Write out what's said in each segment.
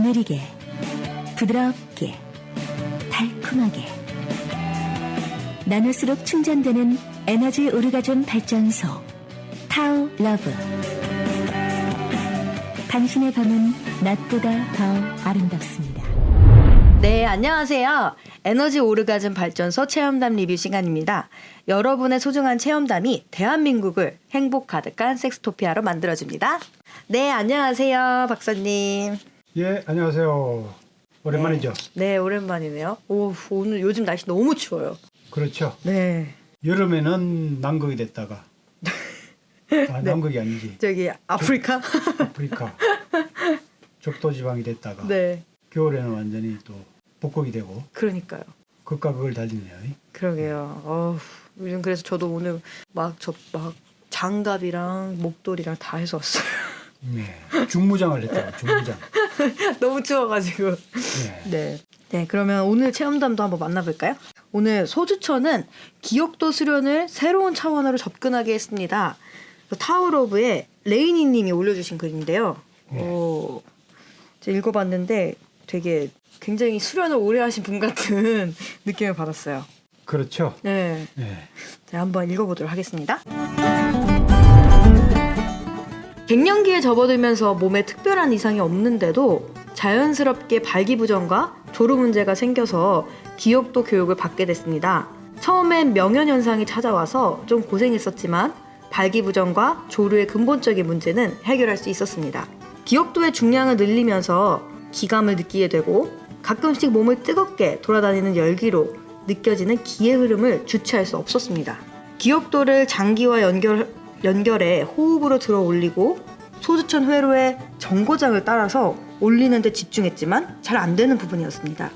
느리게, 부드럽게, 달콤하게 나눌수록 충전되는 에너지 오르가즘 발전소 타오 러브. 당신의 밤은 낮보다 더 아름답습니다. 네, 안녕하세요. 에너지 오르가즘 발전소 체험담 리뷰 시간입니다. 여러분의 소중한 체험담이 대한민국을 행복 가득한 섹스토피아로 만들어줍니다. 네, 안녕하세요, 박사님. 예, 안녕하세요. 오랜만이죠? 네, 오랜만이네요. 오늘 요즘 날씨 너무 추워요. 그렇죠. 네. 여름에는 남극이 됐다가 네. 남극이 아니지. 저기 아프리카? 아프리카 적도지방이 됐다가 네. 겨울에는 완전히 또 북극이 되고 그러니까요. 극과 극을 달리네요. 그러게요. 요즘 그래서 저도 오늘 막 장갑이랑 목도리랑 다 해서 왔어요. 네, 중무장을 했다고. 중무장. 너무 추워가지고. 네. 네, 그러면 오늘 체험담도 한번 만나볼까요? 오늘 소주천은 기억도 수련을 새로운 차원으로 접근하게 했습니다. 타워러브의 레이니 님이 올려주신 글인데요. 제가 읽어봤는데 되게 굉장히 수련을 오래 하신 분 같은 느낌을 받았어요. 그렇죠. 네. 네. 자, 한번 읽어보도록 하겠습니다. 갱년기에 접어들면서 몸에 특별한 이상이 없는데도 자연스럽게 발기부전과 조루 문제가 생겨서 기억도 교육을 받게 됐습니다. 처음엔 명현현상이 찾아와서 좀 고생했었지만 발기부전과 조루의 근본적인 문제는 해결할 수 있었습니다. 기억도의 중량을 늘리면서 기감을 느끼게 되고 가끔씩 몸을 뜨겁게 돌아다니는 열기로 느껴지는 기의 흐름을 주체할 수 없었습니다. 기억도를 장기와 연결해 호흡으로 들어 올리고 소주천 회로의 정거장을 따라서 올리는 데 집중했지만 잘 안 되는 부분이었습니다.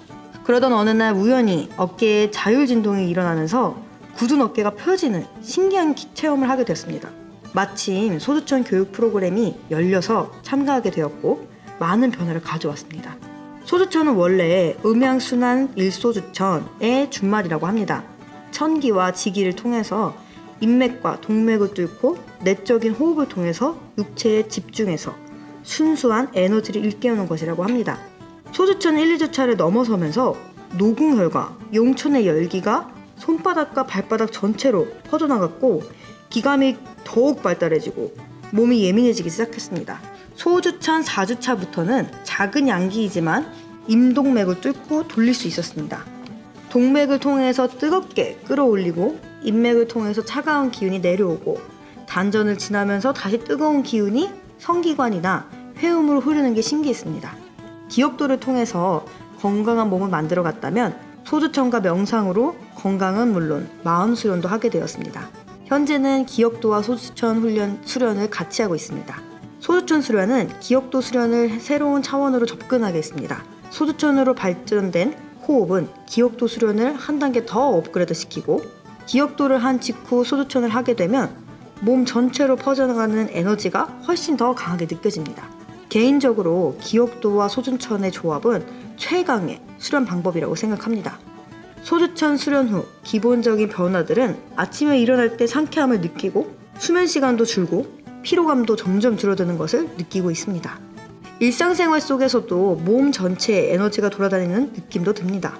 그러던 어느 날 우연히 어깨에 자율진동이 일어나면서 굳은 어깨가 펴지는 신기한 체험을 하게 됐습니다. 마침 소주천 교육 프로그램이 열려서 참가하게 되었고 많은 변화를 가져왔습니다. 소주천은 원래 음양순환 일소주천의 준말이라고 합니다. 천기와 지기를 통해서 인맥과 동맥을 뚫고 내적인 호흡을 통해서 육체에 집중해서 순수한 에너지를 일깨우는 것이라고 합니다. 소주천 1, 2주차를 넘어서면서 노궁혈과 용천의 열기가 손바닥과 발바닥 전체로 퍼져나갔고 기감이 더욱 발달해지고 몸이 예민해지기 시작했습니다. 소주천 4주차부터는 작은 양기이지만 임동맥을 뚫고 돌릴 수 있었습니다. 동맥을 통해서 뜨겁게 끌어올리고 인맥을 통해서 차가운 기운이 내려오고 단전을 지나면서 다시 뜨거운 기운이 성기관이나 회음으로 흐르는 게 신기했습니다. 기억도를 통해서 건강한 몸을 만들어갔다면 소주천과 명상으로 건강은 물론 마음 수련도 하게 되었습니다. 현재는 기억도와 소주천 수련을 같이 하고 있습니다. 소주천 수련은 기억도 수련을 새로운 차원으로 접근하게 했습니다. 소주천으로 발전된 호흡은 기억도 수련을 한 단계 더 업그레이드 시키고 기억도를 한 직후 소주천을 하게 되면 몸 전체로 퍼져나가는 에너지가 훨씬 더 강하게 느껴집니다. 개인적으로 기억도와 소주천의 조합은 최강의 수련 방법이라고 생각합니다. 소주천 수련 후 기본적인 변화들은 아침에 일어날 때 상쾌함을 느끼고 수면 시간도 줄고 피로감도 점점 줄어드는 것을 느끼고 있습니다. 일상생활 속에서도 몸 전체에 에너지가 돌아다니는 느낌도 듭니다.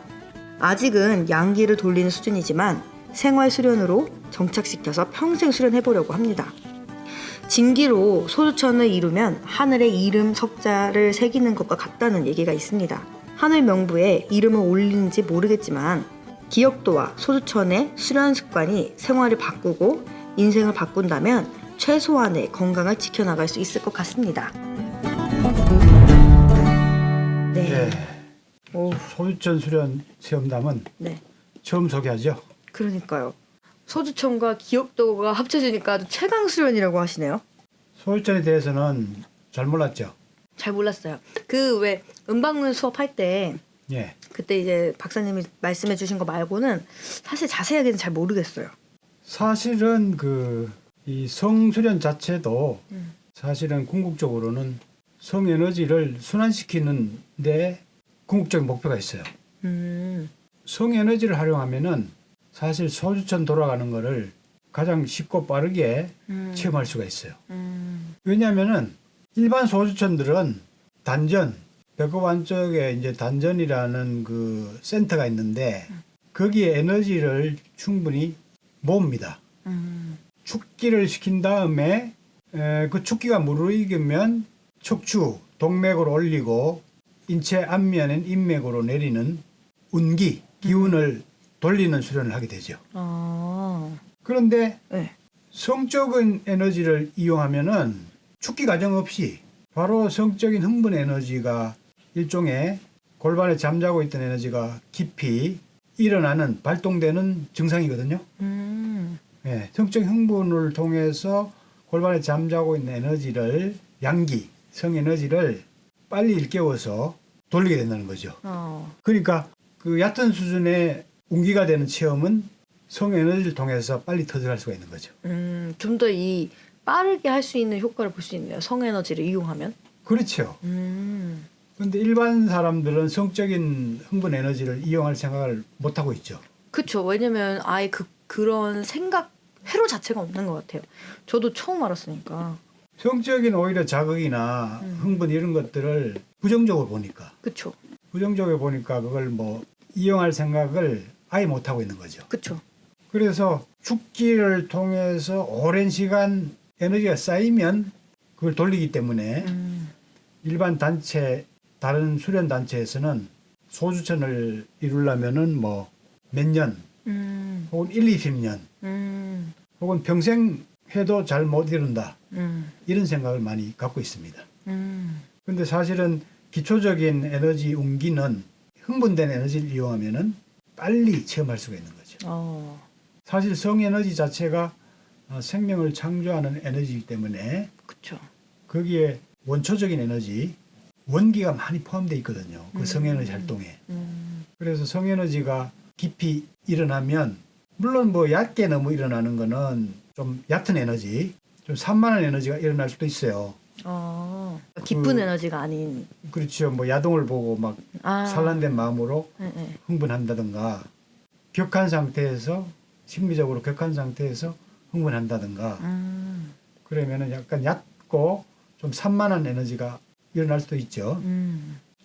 아직은 양기를 돌리는 수준이지만 생활 수련으로 정착시켜서 평생 수련해보려고 합니다. 진기로 소주천을 이루면 하늘에 이름 석자를 새기는 것과 같다는 얘기가 있습니다. 하늘 명부에 이름을 올리는지 모르겠지만 기억도와 소주천의 수련 습관이 생활을 바꾸고 인생을 바꾼다면 최소한의 건강을 지켜나갈 수 있을 것 같습니다. 네. 소주천 수련 체험담은 네. 처음 소개하죠. 그러니까요. 소주천과 기억도가 합쳐지니까 아주 최강 수련이라고 하시네요. 소주천에 대해서는 잘 몰랐죠. 잘 몰랐어요. 그 왜 음방문 수업할 때 예. 그때 이제 박사님이 말씀해 주신 거 말고는 사실 자세하게는 잘 모르겠어요. 사실은 이 성수련 자체도 사실은 궁극적으로는 성에너지를 순환시키는 데 궁극적인 목표가 있어요. 성에너지를 활용하면은 사실 소주천 돌아가는 거를 가장 쉽고 빠르게 체험할 수가 있어요. 왜냐하면은 일반 소주천들은 단전, 배꼽 안쪽에 이제 단전이라는 그 센터가 있는데 거기에 에너지를 충분히 모읍니다. 축기를 시킨 다음에 그 축기가 무르익으면 척추, 동맥으로 올리고 인체 앞면엔 인맥으로 내리는 운기, 기운을 돌리는 수련을 하게 되죠. 그런데 네. 성적인 에너지를 이용하면은 축기 과정 없이 바로 성적인 흥분 에너지가 일종의 골반에 잠자고 있던 에너지가 깊이 일어나는 발동되는 증상이거든요. 예, 성적 흥분을 통해서 골반에 잠자고 있는 에너지를 양기, 성 에너지를 빨리 일깨워서 돌리게 된다는 거죠. 그러니까 그 얕은 수준의 운기가 되는 체험은 성 에너지를 통해서 빨리 터득할 수가 있는 거죠. 좀 더 이 빠르게 할 수 있는 효과를 볼 수 있네요. 성 에너지를 이용하면. 그렇죠. 그런데 일반 사람들은 성적인 흥분 에너지를 이용할 생각을 못 하고 있죠. 그쵸. 왜냐면 아예 그런 생각 회로 자체가 없는 것 같아요. 저도 처음 알았으니까. 성적인 오히려 자극이나 흥분 이런 것들을 부정적으로 보니까 그쵸. 부정적으로 보니까 그걸 뭐 이용할 생각을 아예 못 하고 있는 거죠. 그쵸. 그래서 축기를 통해서 오랜 시간 에너지가 쌓이면 그걸 돌리기 때문에 일반 단체, 다른 수련 단체에서는 소주천을 이루려면은 뭐 몇 년, 혹은 1, 20년, 혹은 평생 해도 잘 못 이룬다. 이런 생각을 많이 갖고 있습니다. 근데 사실은 기초적인 에너지 운기는 흥분된 에너지를 이용하면은 빨리 체험할 수가 있는 거죠. 사실 성 에너지 자체가 생명을 창조하는 에너지이기 때문에 그쵸. 거기에 원초적인 에너지, 원기가 많이 포함되어 있거든요. 그 성에너지 활동에. 그래서 성에너지가 깊이 일어나면 물론 뭐 얕게 너무 일어나는 거는 좀 얕은 에너지, 좀 산만한 에너지가 일어날 수도 있어요. 기쁜 에너지가 아닌. 그렇죠. 뭐 야동을 보고 막 산란된 마음으로 네. 흥분한다든가 격한 상태에서 심리적으로 격한 상태에서 흥분한다든가 그러면은 약간 얕고 좀 산만한 에너지가 일어날 수도 있죠.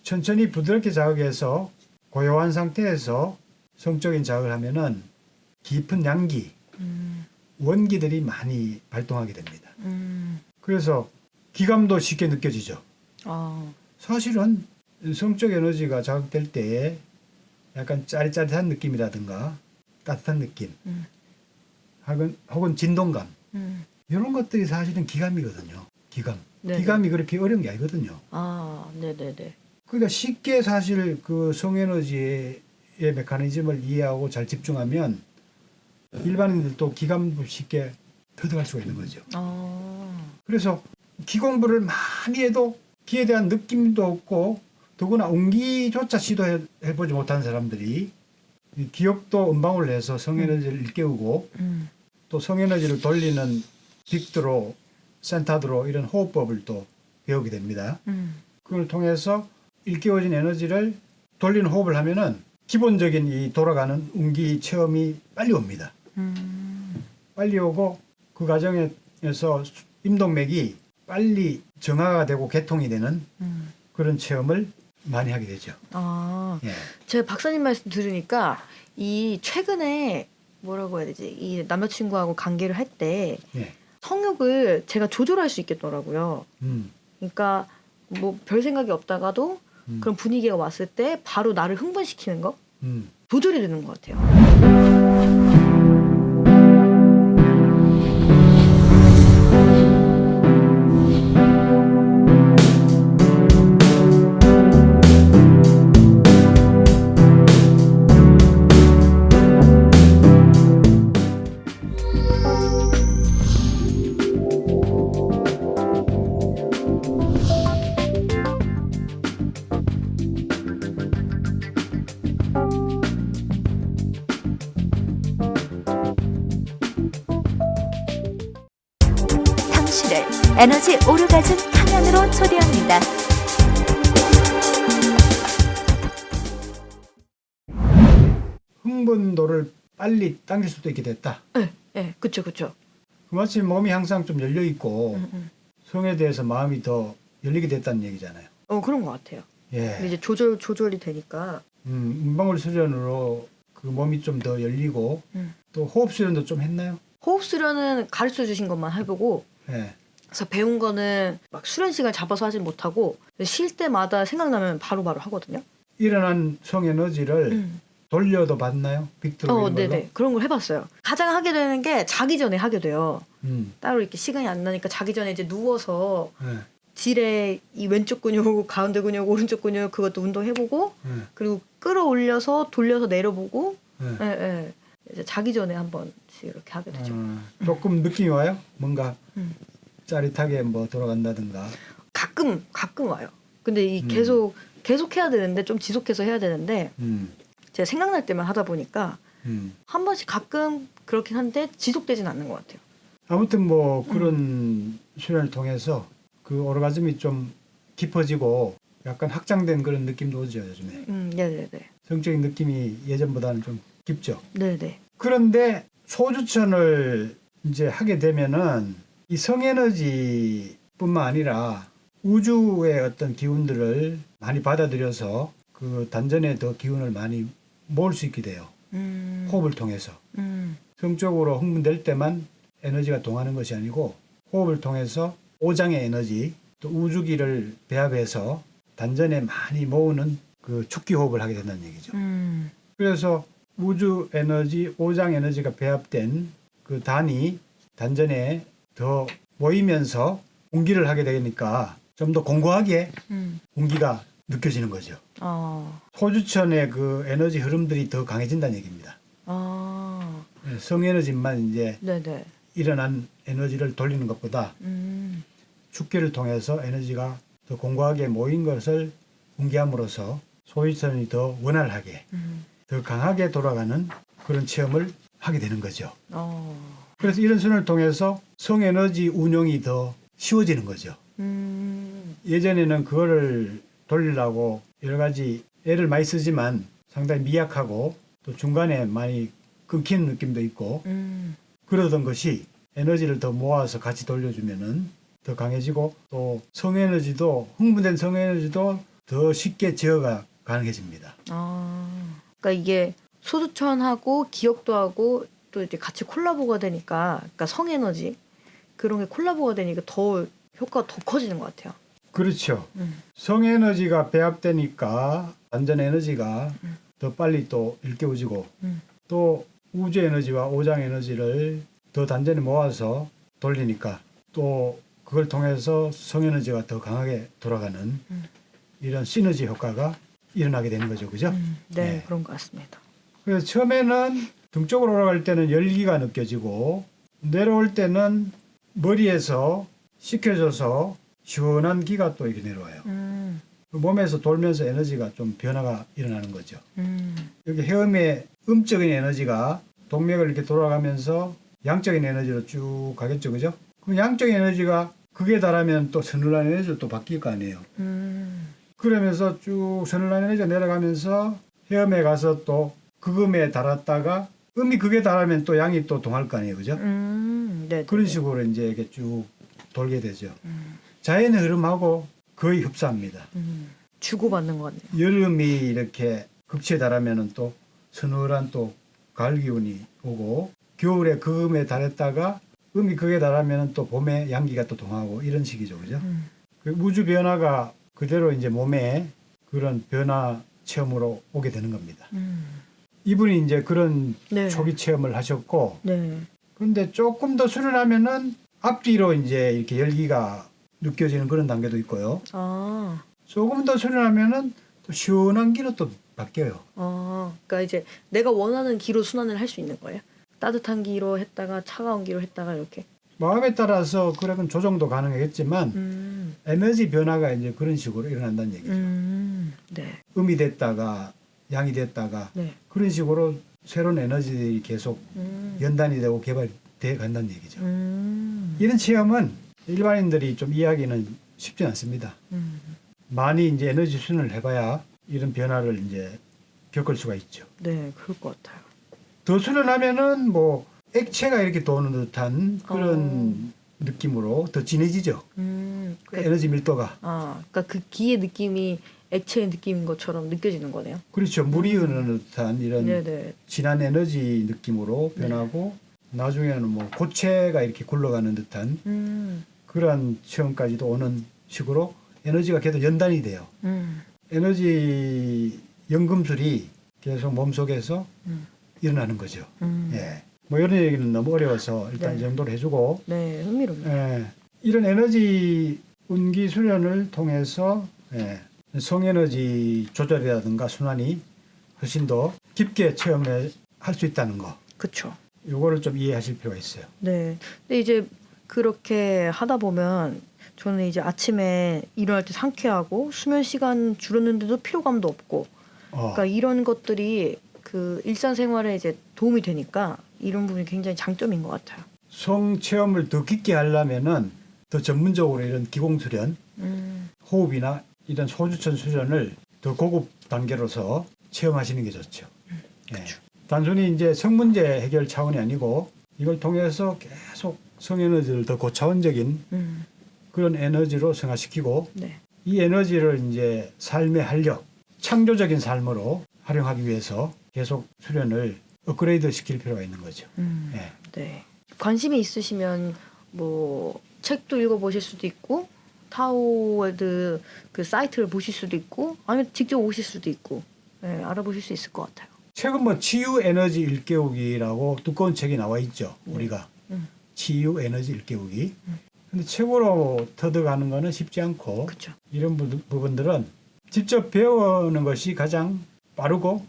천천히 부드럽게 자극해서 고요한 상태에서 성적인 자극을 하면은 깊은 양기, 원기들이 많이 발동하게 됩니다. 그래서 기감도 쉽게 느껴지죠. 사실은 성적 에너지가 자극될 때에 약간 짜릿짜릿한 느낌이라든가 따뜻한 느낌, 혹은 진동감 이런 것들이 사실은 기감이거든요. 기감. 네네. 기감이 그렇게 어려운 게 아니거든요. 네네네. 그러니까 쉽게 사실 그 성에너지의 메커니즘을 이해하고 잘 집중하면 일반인들도 기감도 쉽게 터득할 수가 있는 거죠. 그래서 기 공부를 많이 해도 기에 대한 느낌도 없고 더구나 운기조차 시도해보지 못한 사람들이 이 기억도 음방울 내서 성에너지를 일깨우고 또 성에너지를 돌리는 빅드로, 센타드로 이런 호흡법을 또 배우게 됩니다. 그걸 통해서 일깨워진 에너지를 돌리는 호흡을 하면은 기본적인 이 돌아가는 운기 체험이 빨리 옵니다. 빨리 오고 그 과정에서 임동맥이 빨리 정화가 되고 개통이 되는 그런 체험을 많이 하게 되죠. 예. 제가 박사님 말씀 들으니까 이 최근에 뭐라고 해야 되지? 이 남자친구하고 관계를 할 때 예. 성욕을 제가 조절할 수 있겠더라고요. 그러니까 뭐 별 생각이 없다가도 그런 분위기가 왔을 때 바로 나를 흥분시키는 거 조절이 되는 것 같아요. 당신을 에너지 오르가즘 탕양으로 초대합니다. 흥분도를 빨리 당길 수도 있게 됐다. 네, 그쵸. 마치 몸이 항상 좀 열려 있고 성에 대해서 마음이 더 열리게 됐다는 얘기잖아요. 그런 것 같아요. 예. 이제 조절이 되니까. 문방울 수련으로 그 몸이 좀 더 열리고 또 호흡 수련도 좀 했나요? 호흡 수련은 가르쳐 주신 것만 해보고 예. 그래서 배운 거는 막 수련 시간 잡아서 하진 못하고 쉴 때마다 생각나면 바로바로 하거든요. 일어난 성에너지를 돌려도 봤나요? 빅트로 이런 걸로? 네네. 그런 걸 해봤어요. 가장 하게 되는 게 자기 전에 하게 돼요. 따로 이렇게 시간이 안 나니까 자기 전에 이제 누워서 예. 질에 이 왼쪽 근육, 가운데 근육, 오른쪽 근육 그것도 운동해보고 예. 그리고 끌어올려서 돌려서 내려보고 예. 예, 예. 이제 자기 전에 한 번씩 이렇게 하게 되죠. 조금 느낌이 와요? 뭔가 음. 짜릿하게 뭐 돌아간다든가. 가끔 와요. 근데 이 계속 해야 되는데 좀 지속해서 해야 되는데 제가 생각날 때만 하다 보니까 한 번씩 가끔 그렇긴 한데 지속되진 않는 것 같아요. 아무튼 뭐 그런 수련을 통해서 그 오르가즘이 좀 깊어지고 약간 확장된 그런 느낌도 오죠, 요즘에. 네네네. 성적인 느낌이 예전보다는 좀 깊죠. 네네. 그런데 소주천을 이제 하게 되면은 이 성에너지뿐만 아니라 우주의 어떤 기운들을 많이 받아들여서 그 단전에 더 기운을 많이 모을 수 있게 돼요. 호흡을 통해서. 성적으로 흥분될 때만 에너지가 동하는 것이 아니고 호흡을 통해서 오장의 에너지 또 우주기를 배합해서 단전에 많이 모으는 그 축기 호흡을 하게 된다는 얘기죠. 그래서 우주 에너지, 오장 에너지가 배합된 그 단이 단전에 더 모이면서 운기를 하게 되니까 좀 더 공고하게 운기가 느껴지는 거죠. 소주천의 그 에너지 흐름들이 더 강해진다는 얘기입니다. 성에너지만 이제 네네. 일어난 에너지를 돌리는 것보다 축기를 통해서 에너지가 더 공고하게 모인 것을 운기함으로써 소유천이 더 원활하게 더 강하게 돌아가는 그런 체험을 하게 되는 거죠. 그래서 이런 순환을 통해서 성에너지 운용이 더 쉬워지는 거죠. 예전에는 그거를 돌리려고 여러 가지 애를 많이 쓰지만 상당히 미약하고 또 중간에 많이 끊기는 느낌도 있고 그러던 것이 에너지를 더 모아서 같이 돌려주면은 더 강해지고 또 성에너지도 흥분된 성에너지도 더 쉽게 제어가 가능해집니다. 그러니까 이게 소주천하고 기억도 하고 또 이제 같이 콜라보가 되니까 그러니까 성에너지 그런 게 콜라보가 되니까 더 효과가 더 커지는 것 같아요. 그렇죠. 성에너지가 배합되니까 단전 에너지가 더 빨리 또 일깨워지고 또 우주 에너지와 오장 에너지를 더 단전에 모아서 돌리니까 또 그걸 통해서 성에너지가 더 강하게 돌아가는 이런 시너지 효과가 일어나게 되는 거죠. 그죠? 네, 그런 것 같습니다. 그래서 처음에는 등 쪽으로 올라갈 때는 열기가 느껴지고 내려올 때는 머리에서 식혀져서 시원한 기가 또 이렇게 내려와요. 몸에서 돌면서 에너지가 좀 변화가 일어나는 거죠. 여기 헤엄의 음적인 에너지가 동맥을 이렇게 돌아가면서 양적인 에너지로 쭉 가겠죠. 그죠? 그럼 양적인 에너지가 극에 달하면 또 서늘한 에너지로 또 바뀔 거 아니에요. 그러면서 쭉 서늘한 에너지가 내려가면서 헤엄에 가서 또 극음에 달았다가 음이 극에 달하면 또 양이 또 동할 거 아니에요. 그죠? 네, 그런 식으로 이제 이렇게 쭉 돌게 되죠. 자연의 흐름하고 거의 흡사합니다. 주고받는 것 같네요. 여름이 이렇게 극치에 달하면은 또 서늘한 또 가을 기운이 오고 겨울에 극음에 달했다가 음이 극에 달하면은 또 봄에 양기가 또 동하고 이런 식이죠. 그죠? 그 우주 변화가 그대로 이제 몸에 그런 변화 체험으로 오게 되는 겁니다. 이분이 이제 그런 네. 초기 체험을 하셨고, 네. 근데 조금 더 수련하면은 앞뒤로 이제 이렇게 열기가 느껴지는 그런 단계도 있고요. 조금 더 수련하면은 또 시원한 기로 또 바뀌어요. 그러니까 이제 내가 원하는 기로 순환을 할 수 있는 거예요. 따뜻한 기로 했다가 차가운 기로 했다가 이렇게. 마음에 따라서 그런 조정도 가능하겠지만 에너지 변화가 이제 그런 식으로 일어난다는 얘기죠. 네. 음이 됐다가 양이 됐다가 네. 그런 식으로 새로운 에너지들이 계속 연단이 되고 개발돼 간다는 얘기죠. 이런 체험은 일반인들이 좀 이해하기는 쉽지 않습니다. 많이 이제 에너지 순환을 해봐야 이런 변화를 이제 겪을 수가 있죠. 네, 그럴 것 같아요. 더 수련하면은 뭐 액체가 이렇게 도는 듯한 그런 느낌으로 더 진해지죠. 그 에너지 밀도가. 그러니까 그 기의 느낌이 액체의 느낌인 것처럼 느껴지는 거네요. 그렇죠. 물이 흐르는 듯한 이런 네네. 진한 에너지 느낌으로 변하고 나중에는 뭐 고체가 이렇게 굴러가는 듯한 그런 체험까지도 오는 식으로 에너지가 계속 연단이 돼요. 에너지 연금술이 계속 몸속에서 일어나는 거죠. 예. 뭐 이런 얘기는 너무 어려워서 일단 네. 이 정도로 해주고 네, 흥미롭네요. 예. 이런 에너지 운기 수련을 통해서 성에너지 조절이라든가 순환이 훨씬 더 깊게 체험할 수 있다는 거. 그렇죠. 요거를 좀 이해하실 필요가 있어요. 네. 근데 이제 그렇게 하다 보면 저는 이제 아침에 일어날 때 상쾌하고 수면 시간 줄었는데도 피로감도 없고 그러니까 이런 것들이 그 일상생활에 이제 도움이 되니까 이런 부분이 굉장히 장점인 것 같아요. 성 체험을 더 깊게 하려면은 더 전문적으로 이런 기공 수련, 호흡이나 이런 소주천 수련을 더 고급 단계로서 체험하시는 게 좋죠. 예. 단순히 이제 성문제 해결 차원이 아니고 이걸 통해서 계속 성에너지를 더 고차원적인 그런 에너지로 승화시키고 네. 이 에너지를 이제 삶의 활력, 창조적인 삶으로 활용하기 위해서 계속 수련을 업그레이드 시킬 필요가 있는 거죠. 예. 네. 관심이 있으시면 뭐 책도 읽어보실 수도 있고 타오월드 그 사이트를 보실 수도 있고 아니면 직접 오실 수도 있고 알아보실 수 있을 것 같아요. 최근 뭐 치유 에너지 일깨우기라고 두꺼운 책이 나와 있죠. 우리가 치유 에너지 일깨우기. 근데 책으로 터득하는 거는 쉽지 않고 그렇죠. 이런 부분들은 직접 배우는 것이 가장 빠르고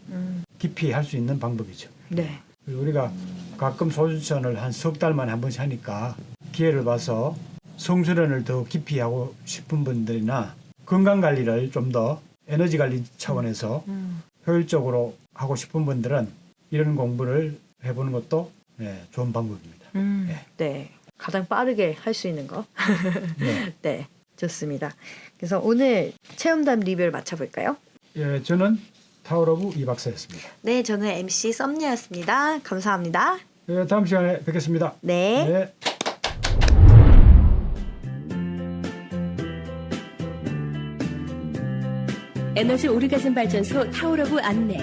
깊이 할 수 있는 방법이죠. 네. 그리고 우리가 가끔 소주천을 한 석 달 만에 한 번씩 하니까 기회를 봐서 성수련을 더 깊이 하고 싶은 분들이나 건강관리를 좀 더 에너지 관리 차원에서 효율적으로 하고 싶은 분들은 이런 공부를 해보는 것도 좋은 방법입니다. 네. 가장 빠르게 할 수 있는 거. 네. 네. 좋습니다. 그래서 오늘 체험담 리뷰를 마쳐볼까요? 예, 저는 타오러브 이 박사였습니다. 네. 저는 MC 썸니였습니다. 감사합니다. 예, 다음 시간에 뵙겠습니다. 네. 네. 에너지 오르가즘 발전소 타오러브 안내.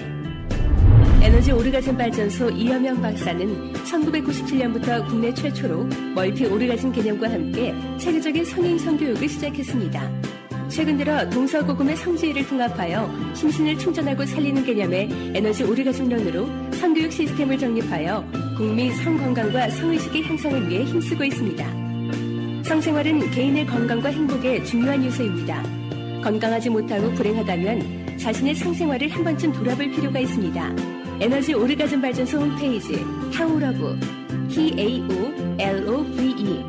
에너지 오르가즘 발전소 이여명 박사는 1997년부터 국내 최초로 멀티 오르가즘 개념과 함께 체계적인 성인 성교육을 시작했습니다. 최근 들어 동서고금의 성지혜를 통합하여 심신을 충전하고 살리는 개념의 에너지 오르가즘론으로 성교육 시스템을 정립하여 국민 성건강과 성의식의 향상을 위해 힘쓰고 있습니다. 성생활은 개인의 건강과 행복의 중요한 요소입니다. 건강하지 못하고 불행하다면 자신의 성생활을 한 번쯤 돌아볼 필요가 있습니다. 에너지 오르가즘 발전소 홈페이지 타오러브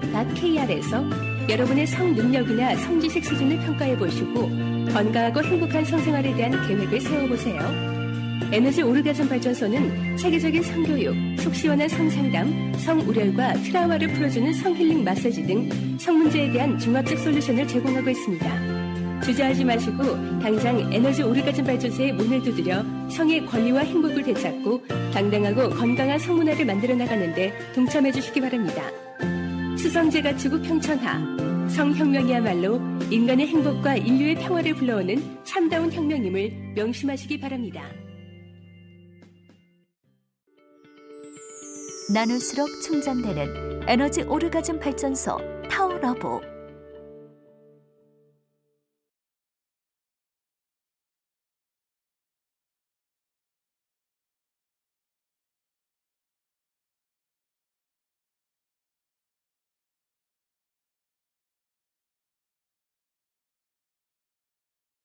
taolove.kr에서 여러분의 성 능력이나 성지식 수준을 평가해 보시고 건강하고 행복한 성생활에 대한 계획을 세워보세요. 에너지 오르가즘 발전소는 체계적인 성교육, 속 시원한 성상담, 성우렬과 트라우마를 풀어주는 성힐링 마사지 등 성문제에 대한 종합적 솔루션을 제공하고 있습니다. 주저하지 마시고 당장 에너지 오르가즘 발전소에 문을 두드려 성의 권리와 행복을 되찾고 당당하고 건강한 성문화를 만들어 나가는데 동참해 주시기 바랍니다. 수성제가 추구 평천하 성혁명이야말로 인간의 행복과 인류의 평화를 불러오는 참다운 혁명임을 명심하시기 바랍니다. 나눌수록 충전되는 에너지 오르가즘 발전소 타오러브.